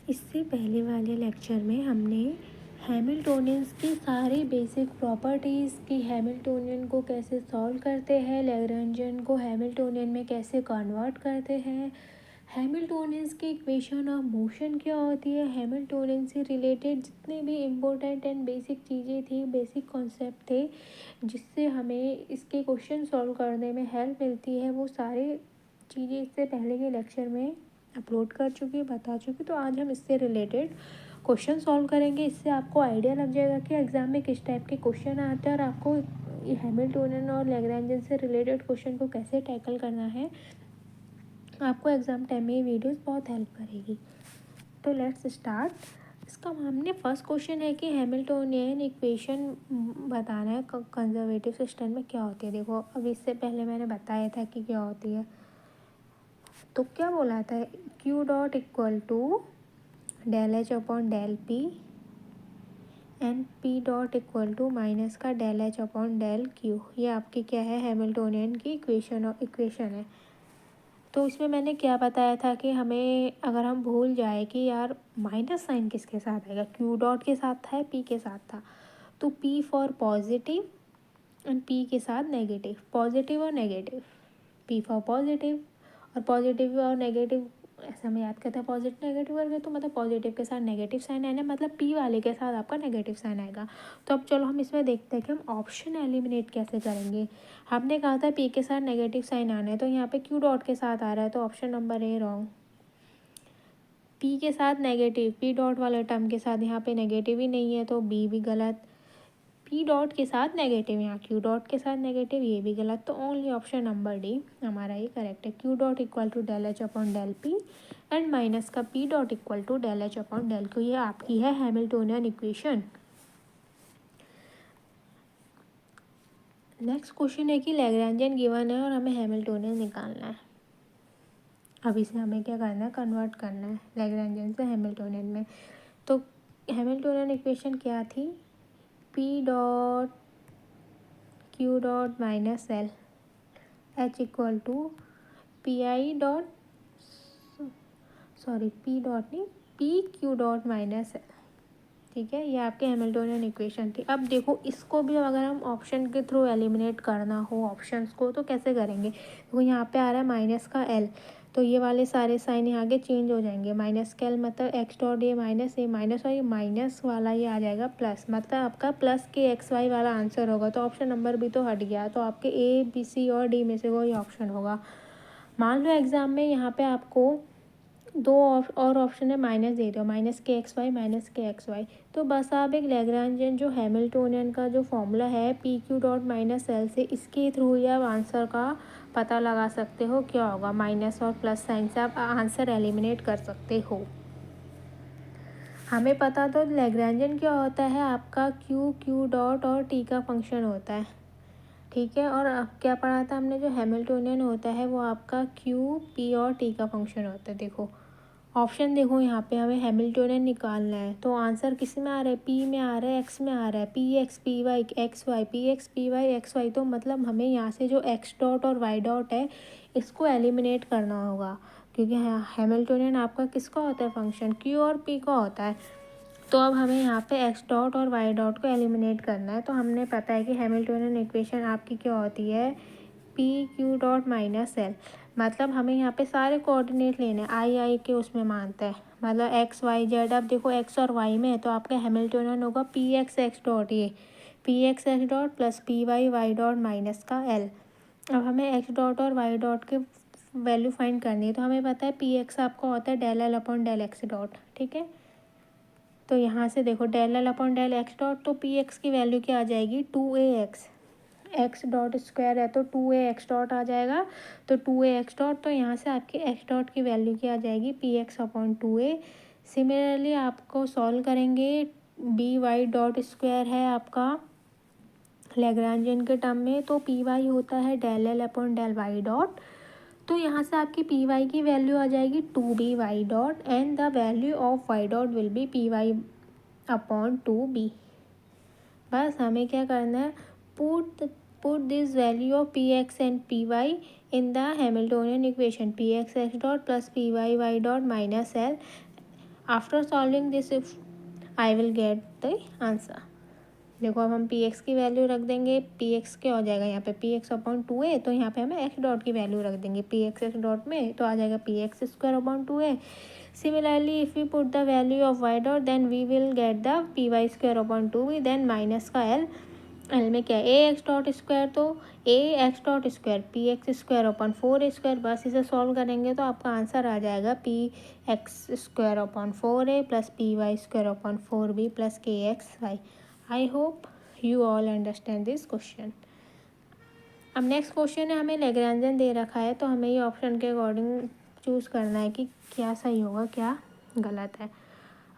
इससे पहले वाले लेक्चर में हमने हैमिल्टोनियंस की सारी बेसिक प्रॉपर्टीज़ की, हैमिल्टोनियन को कैसे सॉल्व करते हैं, लैग्रेंजियन को हैमिल्टोनियन में कैसे कन्वर्ट करते हैं, हैमिल्टोनियंस की इक्वेशन ऑफ मोशन क्या होती है, हैमिल्टोनियन से रिलेटेड जितने भी इम्पोर्टेंट एंड बेसिक चीज़ें थी, बेसिक कॉन्सेप्ट थे जिससे हमें इसके क्वेश्चन सॉल्व करने में हेल्प मिलती है, वो सारी चीज़ें इससे पहले के लेक्चर में अपलोड कर चुकी, बता चुकी। तो आज हम इससे रिलेटेड क्वेश्चन सॉल्व करेंगे। इससे आपको आइडिया लग जाएगा कि एग्ज़ाम में किस टाइप के क्वेश्चन आते हैं और आपको हैमिल्टोनियन और लैग्रेंजियन से रिलेटेड क्वेश्चन को कैसे टैकल करना है। आपको एग्ज़ाम टाइम में ये वीडियोस बहुत हेल्प करेगी। तो लेट्स स्टार्ट। इसका हमने फर्स्ट क्वेश्चन है कि हैमिल्टोनियन इक्वेशन बताना है कंजर्वेटिव सिस्टम में क्या होती है। देखो, अब इससे पहले मैंने बताया था कि क्या होती है। तो क्या बोला था, Q dot equal to del H upon del P and P dot equal to minus का del H upon del Q. ये आपकी क्या है, हैमिल्टोनियन की इक्वेशन है। तो इसमें मैंने क्या बताया था कि हमें अगर हम भूल जाए कि यार माइनस साइन किसके साथ आएगा, क्यू डॉट के साथ था, पी के साथ था, तो P for positive and P के साथ नेगेटिव, पॉजिटिव और नेगेटिव, पी फॉर पॉजिटिव और पॉजिटिव और नेगेटिव ऐसा हमें याद करते हैं। पॉजिटिव नेगेटिव करके तो मतलब पॉजिटिव के साथ नेगेटिव साइन आना, मतलब पी वाले के साथ आपका नेगेटिव साइन आएगा। तो अब चलो हम इसमें देखते हैं कि हम ऑप्शन एलिमिनेट कैसे करेंगे। हमने कहा था पी के साथ नेगेटिव साइन आना है, तो यहाँ पे क्यू डॉट के साथ आ रहा है, तो option number A wrong. P के साथ नेगेटिव, पी डॉट वाले टर्म के साथ यहाँ पे नेगेटिव ही नहीं है, तो बी भी गलत। पी डॉट के साथ नेगेटिव, यहाँ क्यू डॉट के साथ नेगेटिव, ये भी गलत। तो ओनली ऑप्शन नंबर डी हमारा ये करेक्ट है। Q dot equal to del H upon del P and minus का P dot equal to del H upon del Q, ये आपकी है हैमिल्टोनियन इक्वेशन। नेक्स्ट क्वेश्चन है कि लैग्रेंजियन गिवन है और हमें हैमिल्टोनियन निकालना है। अब इसे हमें क्या करना है, कन्वर्ट करना है लैग्रेंजियन से हैमिल्टोनियन में। तो हैमिल्टोनियन इक्वेशन क्या थी, P dot Q dot minus L H equal to P I dot, sorry P dot नहीं, P Q dot minus L. ठीक है, ये आपके हैमिल्टोनियन इक्वेशन थी। अब देखो, इसको भी अगर हम ऑप्शन के थ्रू एलिमिनेट करना हो ऑप्शंस को, तो कैसे करेंगे। देखो यहाँ पे आ रहा है माइनस का एल, तो ये वाले सारे साइन यहाँ के चेंज हो जाएंगे। माइनस का एल मतलब एक्स डॉट ए माइनस और ये माइनस वाला ये आ जाएगा प्लस, मतलब आपका प्लस के एक्स वाई वाला आंसर होगा। तो ऑप्शन नंबर भी तो हट गया, तो आपके ए बी सी और डी में से कोई ऑप्शन होगा। मान लो एग्ज़ाम में यहाँ पे आपको दो और ऑप्शन है, माइनस दे दो, माइनस के एक्स वाई। तो बस आप एक लैग्रेंजियन जो हैमिल्टोनियन का जो फॉर्मूला है P Q dot minus L से, इसके थ्रू ही आप आंसर का पता लगा सकते हो क्या होगा। माइनस और प्लस साइन से आप आंसर एलिमिनेट कर सकते हो। हमें पता तो लैग्रेंजियन क्या होता है, आपका क्यू डॉट और टी का फंक्शन होता है। ठीक है, और क्या पढ़ा था हमने, जो हैमिल्टोनियन होता है वो आपका क्यू पी और टी का फंक्शन होता है। देखो ऑप्शन, देखो यहाँ पे हमें हैमिल्टोनियन निकालना है, तो आंसर किस में आ रहा है, पी में आ रहा है, एक्स में आ रहा है, P X P Y X Y, P X P Y X Y. तो मतलब हमें यहाँ से जो एक्स डॉट और वाई डॉट है इसको एलिमिनेट करना होगा, क्योंकि हैमिल्टोनियन आपका किसका होता है फंक्शन, क्यू और पी का होता है। तो अब हमें यहाँ पे एक्स डॉट और वाई डॉट को एलिमिनेट करना है। तो हमने पता है कि हैमिल्टोनियन इक्वेशन आपकी क्या होती है, P Q dot minus L. मतलब हमें यहाँ पे सारे कोऑर्डिनेट लेने, आई के उसमें मानता है, मतलब एक्स वाई जेड। अब देखो एक्स और वाई में है, तो आपका हैमिल्टोनियन होगा पी एक्स डॉट, ये P X dot plus P Y dot minus का एल। अब हमें एक्स डॉट और वाई डॉट के वैल्यू फाइंड करनी है। तो हमें पता है पी एक्स आपका होता है del L upon del X dot. ठीक है, तो यहाँ से देखो del L upon del X dot, तो पी एक्स की वैल्यू क्या आ जाएगी, 2ax, एक्स डॉट स्क्वायर है तो 2ax डॉट आ जाएगा, तो 2ax डॉट, तो यहाँ से आपकी एक्स डॉट की वैल्यू क्या आ जाएगी, P x upon 2a। Similarly आपको सॉल्व करेंगे, बी वाई डॉट स्क्वायर है आपका लैग्रेंजियन के टर्म में, तो पी वाई होता है del L upon del Y dot. तो यहाँ से आपकी पी वाई की वैल्यू आ जाएगी 2b Y dot and the value of Y dot will be P Y upon 2b। बस हमें क्या करना है, put this value of P X and P Y in the Hamiltonian equation, P X dot plus P Y dot minus L after solving this if I will get the answer. देखो अब हम P X की value रख देंगे, P x क्या हो जाएगा यहाँ पे पी एक्स अपॉन 2a, तो यहाँ पे हमें एक्स डॉट की वैल्यू रख देंगे पी एक्स डॉट में, तो आ जाएगा P X square upon 2a। Similarly if we put the value of Y dot then we will get the P Y square upon 2b, then minus का L, L में क्या है A X dot square, तो A X dot square P X square upon 4a², बस इसे solve करेंगे तो आपका आंसर आ जाएगा P X square upon 4a plus P Y square upon 4b plus K X Y. I hope you all understand this question. अब next question है, हमें लैग्रेंजन दे रखा है, तो हमें ये ऑप्शन के अकॉर्डिंग चूज़ करना है कि क्या सही होगा क्या गलत है।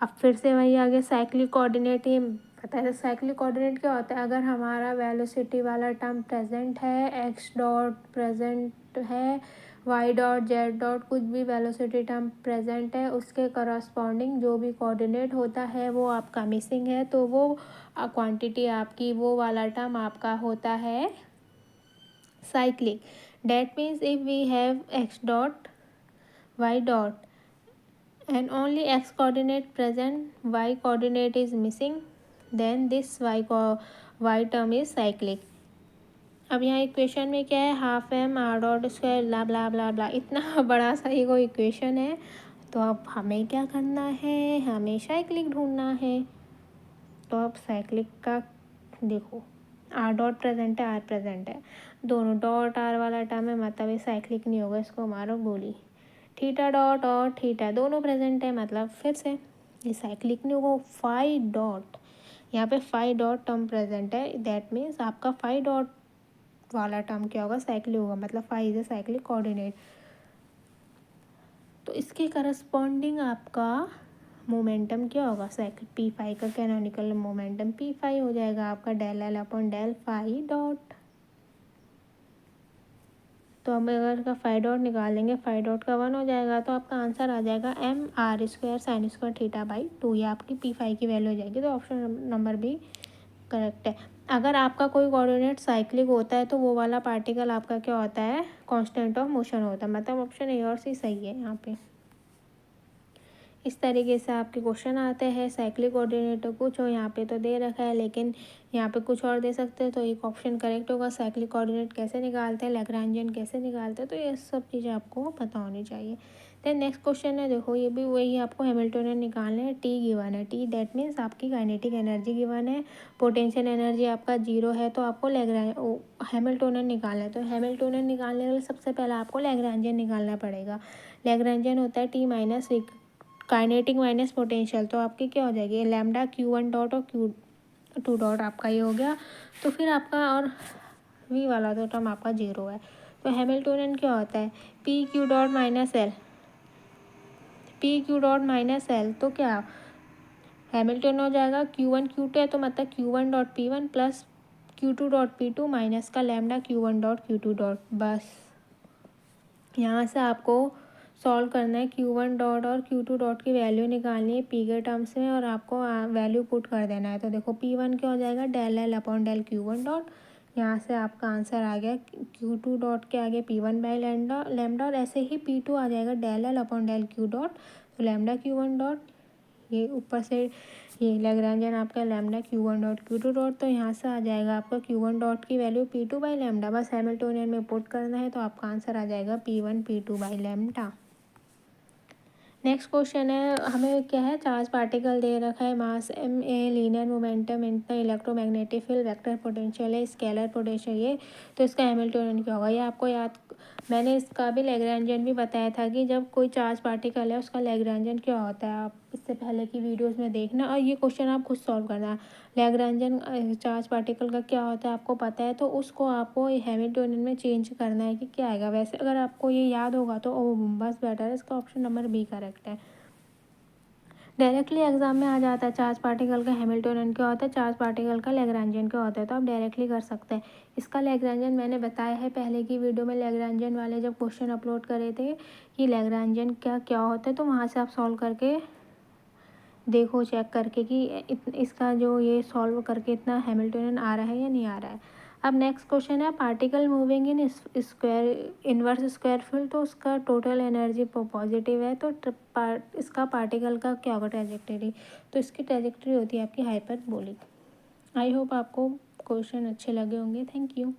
अब फिर से वही आगे साइक्लिक कोऑर्डिनेट, ये पता है साइक्लिक कोऑर्डिनेट क्या होता है, अगर हमारा वेलोसिटी वाला टर्म प्रेजेंट है, एक्स डॉट प्रेजेंट है, वाई डॉट जेड डॉट कुछ भी वेलोसिटी टर्म प्रेजेंट है, उसके करस्पॉन्डिंग जो भी कोऑर्डिनेट होता है वो आपका मिसिंग है, तो वो क्वांटिटी आपकी, वो वाला टर्म आपका होता है cyclic. That means if we have x dot, y dot and only x coordinate present, y coordinate is missing, then this y term is cyclic. अब यहाँ इक्वेशन में क्या है, half M R dot square blah blah blah blah, इतना बड़ा सा ही कोई equation है। तो अब हमें क्या करना है, हमें साइक्लिक ढूंढना है। तो अब साइक्लिक का देखो, आर डॉट प्रेजेंट है, आर प्रेजेंट है, दोनों डॉट आर वाला टर्म है, मतलब ये साइक्लिक नहीं होगा, इसको मारो गोली। थीटा डॉट और थीटा दोनों प्रेजेंट है, मतलब फिर से ये साइक्लिक नहीं होगा। फाई डॉट, यहाँ पे फाई डॉट टर्म प्रेजेंट है, दैट मीन्स आपका फाई डॉट वाला टर्म क्या होगा, साइक्लिक होगा, मतलब phi is a cyclic coordinate. तो इसके करस्पॉन्डिंग आपका मोमेंटम क्या होगा, साइकिल पी फाई का कैनोनिकल मोमेंटम पी फाई हो जाएगा आपका, del L upon del phi dot. तो हम अगर इसका फाई डॉट निकालेंगे, फाई डॉट का 1 हो जाएगा, तो आपका आंसर आ जाएगा M are square sine square theta by 2, ये आपकी पी फाई की वैल्यू हो जाएगी। तो ऑप्शन नंबर भी करेक्ट है। अगर आपका कोई कोऑर्डिनेट साइक्लिक होता है तो वो वाला पार्टिकल आपका क्या होता है, कांस्टेंट ऑफ मोशन होता है, मतलब ऑप्शन ए और सी सही है यहाँ पे। इस तरीके से आपके क्वेश्चन आते हैं। साइक्लिक कोऑर्डिनेटर कुछ हो यहाँ पे तो दे रखा है, लेकिन यहाँ पे कुछ और दे सकते हैं, तो एक ऑप्शन करेक्ट होगा। साइक्लिक कोऑर्डिनेट कैसे निकालते हैं, लैग्रेंजियन कैसे निकालते हैं, तो ये सब चीज़ें आपको पता होनी चाहिए। देन नेक्स्ट क्वेश्चन है, देखो ये भी वही, आपको हैमिल्टनियन निकालना है। टी गिवन है, टी दैट मीन्स आपकी काइनेटिक एनर्जी गिवन है, पोटेंशियल एनर्जी आपका 0 है, तो आपको हैमिल्टनियन निकालना है। तो हैमिल्टनियन निकालने के लिए सबसे पहले आपको लैग्रेंजियन निकालना पड़ेगा। लैग्रेंजियन होता है T minus kinetic minus potential, तो आपकी क्या हो जाएगी, लैम्डा Q1 डॉट और Q2 डॉट आपका ये हो गया। तो फिर आपका और वी वाला तो टर्म आपका 0 है। तो हैमिल्टनियन क्या होता है, P Q dot minus L, P Q dot minus L, तो क्या हैमिल्टन हो जाएगा Q1 Q2 है, तो मतलब Q1 dot P1 plus Q2 dot P2 minus का lambda Q1 dot Q2 dot. बस यहाँ से आपको सॉल्व करना है, Q1 डॉट और Q2 डॉट की वैल्यू निकालनी है पी के टर्म्स में, और आपको वैल्यू पुट कर देना है। तो देखो P1 क्या हो जाएगा, del L upon del Q1 dot, यहाँ से आपका आंसर आ गया Q2 डॉट के आगे P1 बाई लैम्डा, और ऐसे ही P2 आ जाएगा del L upon del Q dot, तो लैम्डा Q1 डॉट, ये ऊपर से ये लैग्रेंजियन आपका lambda Q1 dot Q2 dot, तो यहाँ से आ जाएगा आपका Q1 डॉट की वैल्यू P2 बाई लैम्डा, बस हैमिल्टनियन में पुट करना है, तो आपका आंसर आ जाएगा P1 P2 by lambda. Next question है, हमें क्या है, चार्ज पार्टिकल दे रखा है, मास एम ए, लीनियर मोमेंटम इतना, इलेक्ट्रोमैग्नेटिक फील्ड, वेक्टर पोटेंशियल है, स्केलर पोटेंशियल ये, तो इसका हैमिल्टनियन क्या होगा, ये आपको याद, मैंने इसका भी लैग्रेंजियन भी बताया था कि जब कोई चार्ज पार्टिकल है उसका लैग्रेंजियन क्या होता है, आप इससे पहले की वीडियोस में देखना, और ये क्वेश्चन आप खुद सॉल्व करना। लैग्रेंजियन चार्ज पार्टिकल का क्या होता है आपको पता है, तो उसको आपको हैमिल्टनियन में चेंज करना है कि क्या आएगा। वैसे अगर आपको ये याद होगा तो ओ बस बेटर है, इसका ऑप्शन नंबर बी करेक्ट है। डायरेक्टली एग्जाम में आ जाता है, चार्ज पार्टिकल का हैमिल्टनियन क्या होता है, चार्ज पार्टिकल का लैग्रेंजियन क्या होता है, तो आप डायरेक्टली कर सकते हैं। इसका लैग्रेंजियन मैंने बताया है पहले की वीडियो में, लैग्रेंजियन वाले जब क्वेश्चन अपलोड करे थे कि लैग्रेंजियन क्या क्या होता है, तो वहाँ से आप सॉल्व करके देखो, चेक करके कि इसका जो ये सॉल्व करके इतना हैमिल्टनियन आ रहा है या नहीं आ रहा है। अब नेक्स्ट क्वेश्चन है particle moving in square inverse square field, तो उसका टोटल एनर्जी पॉजिटिव है, तो इसका पार्टिकल का क्या होगा ट्रेजेक्टरी, तो इसकी ट्रेजेक्टरी होती है आपकी हाइपरबोलिक। आई होप आपको क्वेश्चन अच्छे लगे होंगे। Thank you.